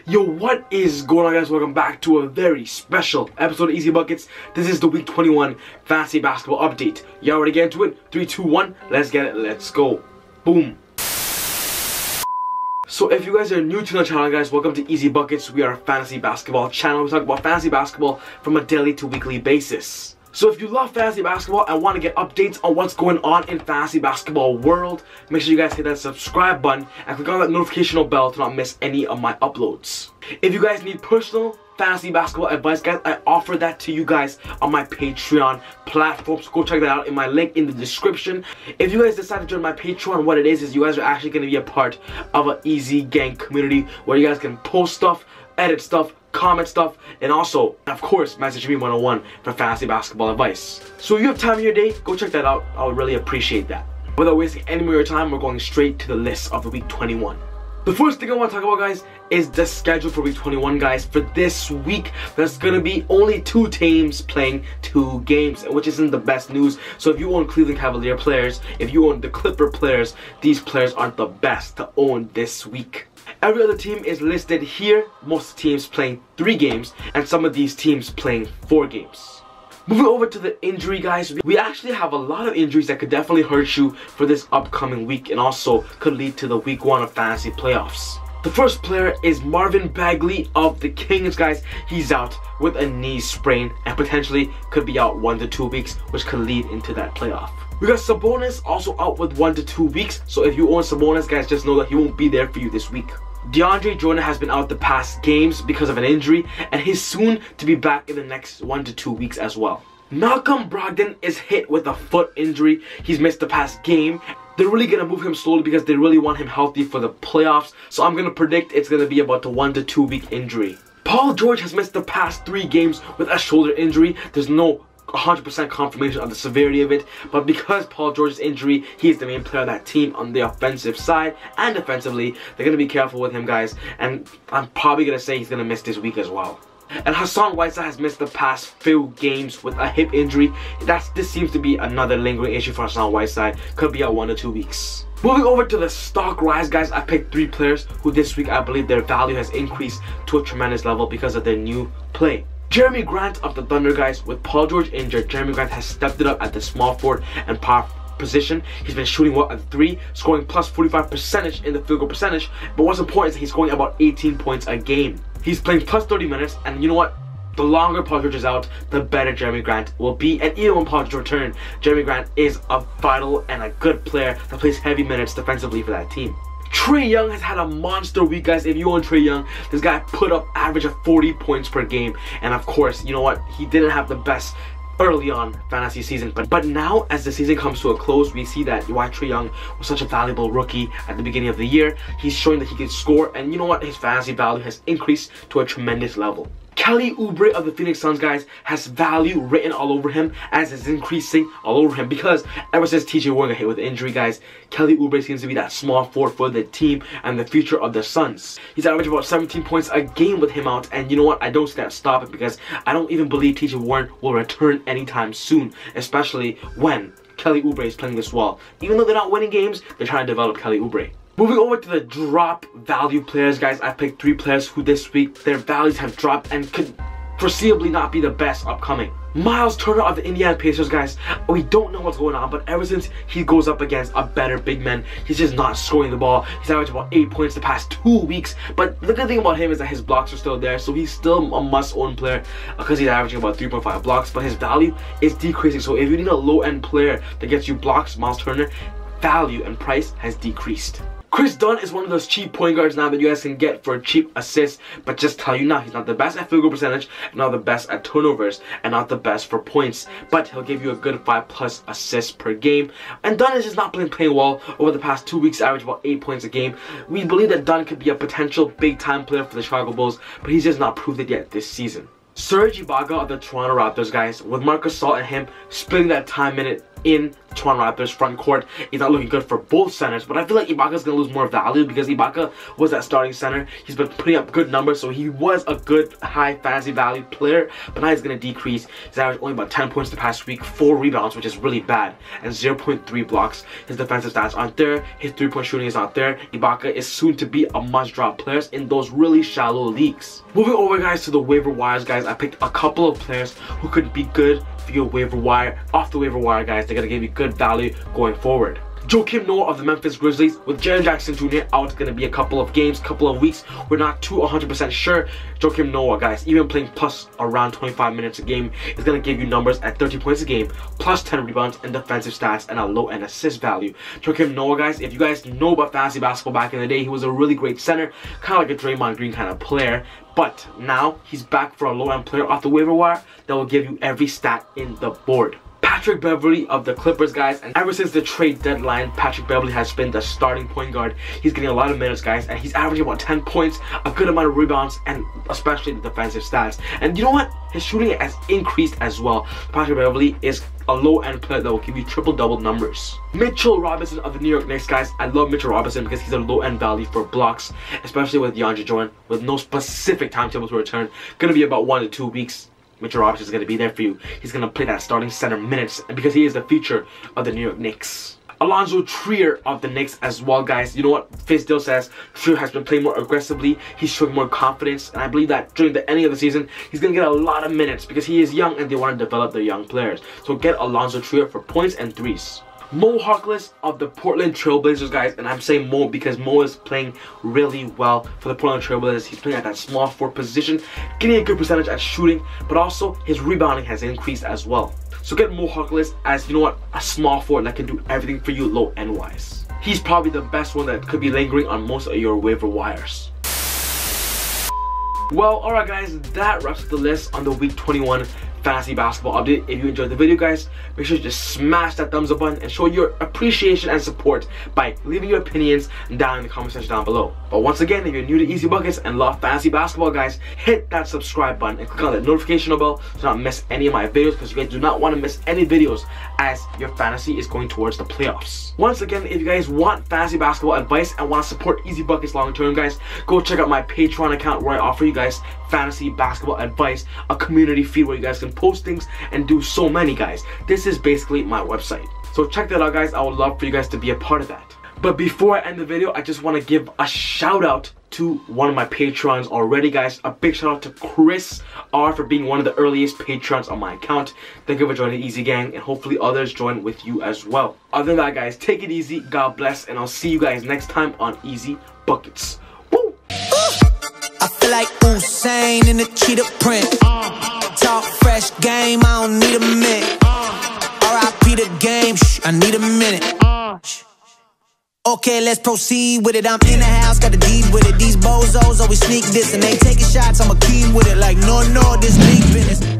Yo, what is going on, guys? Welcome back to a very special episode of Easy Buckets. This is the Week 21 Fantasy Basketball Update. Y'all ready to get into it? 3, 2, 1, let's get it. Let's go. Boom. So if you guys are new to the channel, guys, welcome to Easy Buckets. We are a fantasy basketball channel. We talk about fantasy basketball from a daily to weekly basis. So if you love fantasy basketball and want to get updates on what's going on in fantasy basketball world, make sure you guys hit that subscribe button and click on that notification bell to not miss any of my uploads. If you guys need personal fantasy basketball advice, guys, I offer that to you guys on my Patreon platform, so go check that out in my link in the description. If you guys decide to join my Patreon, what it is you guys are actually going to be a part of an Easy Gang community where you guys can post stuff, edit stuff, comment stuff, and also, of course, message me 101 for fantasy basketball advice. So if you have time in your day, go check that out. I would really appreciate that. Without wasting any more of your time, we're going straight to the list of the Week 21. The first thing I want to talk about, guys, is the schedule for Week 21, guys. For this week, there's going to be only 2 teams playing 2 games, which isn't the best news. So if you own Cleveland Cavalier players, if you own the Clipper players, these players aren't the best to own this week. Every other team is listed here, most teams playing 3 games, and some of these teams playing 4 games. Moving over to the injury, guys, we actually have a lot of injuries that could definitely hurt you for this upcoming week and also could lead to the week 1 of fantasy playoffs. The first player is Marvin Bagley of the Kings, guys. He's out with a knee sprain and potentially could be out 1 to 2 weeks, which could lead into that playoff. We got Sabonis also out with 1 to 2 weeks, so if you own Sabonis, guys, just know that he won't be there for you this week. DeAndre Jordan has been out the past games because of an injury, and he's soon to be back in the next 1 to 2 weeks as well. Malcolm Brogdon is hit with a foot injury. He's missed the past game. They're really going to move him slowly because they really want him healthy for the playoffs, so I'm going to predict it's going to be about a 1 to 2 week injury. Paul George has missed the past 3 games with a shoulder injury. There's no 100% confirmation of the severity of it, but because Paul George's injury, he is the main player of that team on the offensive side and defensively. They're going to be careful with him, guys, and I'm probably going to say he's going to miss this week as well. And Hassan Whiteside has missed the past few games with a hip injury. This seems to be another lingering issue for Hassan Whiteside. Could be out 1 to 2 weeks. Moving over to the stock rise, guys, I picked 3 players who this week I believe their value has increased to a tremendous level because of their new play. Jeremy Grant of the Thunder, guys. With Paul George injured, Jeremy Grant has stepped it up at the small forward and power position. He's been shooting well at 3, scoring plus 45% in the field goal percentage, but what's important is that he's scoring about 18 points a game. He's playing plus 30 minutes, and you know what? The longer Paul George is out, the better Jeremy Grant will be. And even when Paul George returns, Jeremy Grant is a vital and a good player that plays heavy minutes defensively for that team. Trae Young has had a monster week, guys. If you own Trae Young, this guy put up average of 40 points per game. And of course, you know what? He didn't have the best early on fantasy season, but now as the season comes to a close, we see that why Trae Young was such a valuable rookie at the beginning of the year. He's showing that he can score, and you know what? His fantasy value has increased to a tremendous level. Kelly Oubre of the Phoenix Suns, guys, has value written all over him, as is increasing all over him, because ever since TJ Warren got hit with injury, guys, Kelly Oubre seems to be that small forward for the team and the future of the Suns. He's averaging about 17 points a game with him out, and you know what? I don't see that stopping because I don't even believe TJ Warren will return anytime soon, especially when Kelly Oubre is playing this well. Even though they're not winning games, they're trying to develop Kelly Oubre. Moving over to the drop value players, guys, I picked 3 players who this week their values have dropped and could foreseeably not be the best upcoming. Miles Turner of the Indiana Pacers, guys, we don't know what's going on, but ever since he goes up against a better big man, he's just not scoring the ball. He's averaged about 8 points the past 2 weeks, but the good thing about him is that his blocks are still there, so he's still a must-own player because he's averaging about 3.5 blocks, but his value is decreasing. So if you need a low-end player that gets you blocks, Miles Turner, value and price has decreased. Chris Dunn is one of those cheap point guards now that you guys can get for cheap assists, but just tell you now, he's not the best at field goal percentage, not the best at turnovers, and not the best for points, but he'll give you a good 5+ assists per game. And Dunn is just not playing well. Over the past 2 weeks, average about 8 points a game. We believe that Dunn could be a potential big-time player for the Chicago Bulls, but he's just not proved it yet this season. Serge Ibaka of the Toronto Raptors, guys, with Marc Gasol and him splitting that time minute in Toronto Raptors front court is not looking good for both centers, but I feel like Ibaka's gonna lose more value because Ibaka was that starting center. He's been putting up good numbers, so he was a good high fantasy value player, but now he's gonna decrease. He's averaged only about 10 points the past week, 4 rebounds, which is really bad, and 0.3 blocks. His defensive stats aren't there, his 3-point shooting is not there. Ibaka is soon to be a must-drop player in those really shallow leagues. Moving over, guys, to the waiver wires, guys, I picked a couple of players who could be good for your waiver wire. Off the waiver wire, guys, they're gonna give you good value going forward. Joakim Noah of the Memphis Grizzlies, with Jaren Jackson Jr. out, gonna be a couple of games, couple of weeks. We're not too 100% sure. Joakim Noah, guys, even playing plus around 25 minutes a game, is gonna give you numbers at 30 points a game, plus 10 rebounds and defensive stats, and a low-end assist value. Joakim Noah, guys, if you guys know about fantasy basketball back in the day, he was a really great center, kind of like a Draymond Green kind of player. But now he's back for a low-end player off the waiver wire that will give you every stat in the board. Patrick Beverley of the Clippers, guys, and ever since the trade deadline, Patrick Beverley has been the starting point guard. He's getting a lot of minutes, guys, and he's averaging about 10 points, a good amount of rebounds, and especially the defensive stats. And you know what? His shooting has increased as well. Patrick Beverley is a low-end player that will give you triple-double numbers. Mitchell Robinson of the New York Knicks, guys. I love Mitchell Robinson because he's a low-end value for blocks, especially with DeAndre Jordan, with no specific timetable to return. Gonna be about 1 to 2 weeks. Mitchell Robinson is going to be there for you. He's going to play that starting center minutes because he is the future of the New York Knicks. Alonzo Trier of the Knicks as well, guys. You know what Fizdale says? Trier has been playing more aggressively. He's showing more confidence. And I believe that during the ending of the season, he's going to get a lot of minutes because he is young and they want to develop their young players. So get Alonzo Trier for points and threes. Mo Harkless of the Portland Trailblazers, guys, and I'm saying Mo because Mo is playing really well for the Portland Trailblazers. He's playing at that small forward position, getting a good percentage at shooting, but also his rebounding has increased as well. So get Mo Harkless as, you know what, a small forward that can do everything for you low end wise. He's probably the best one that could be lingering on most of your waiver wires. Well, alright guys, that wraps up the list on the week 21 fantasy basketball update. If you enjoyed the video, guys, make sure to just smash that thumbs up button and show your appreciation and support by leaving your opinions down in the comment section down below. But once again, if you're new to Easy Buckets and love fantasy basketball, guys, hit that subscribe button and click on the notification bell to not miss any of my videos, because you guys do not want to miss any videos as your fantasy is going towards the playoffs. Once again, if you guys want fantasy basketball advice and want to support Easy Buckets long term, guys, go check out my Patreon account where I offer you guys fantasy basketball advice, a community feed where you guys can post things and do so many, guys. This is basically my website. So check that out, guys. I would love for you guys to be a part of that. But before I end the video, I just want to give a shout out to one of my patrons already, guys. A big shout out to Chris R for being one of the earliest patrons on my account. Thank you for joining the Easy Gang, and hopefully others join with you as well. Other than that, guys, take it easy, God bless, and I'll see you guys next time on Easy Buckets. Woo! I feel like Usain in the cheetah print. Talk fresh game, I don't need a minute. R.I.P. the game, I need a minute. Okay, let's proceed with it. I'm in the house, got the deed with it. These bozos always sneak this and they taking shots. I'ma keep with it like no, this league business.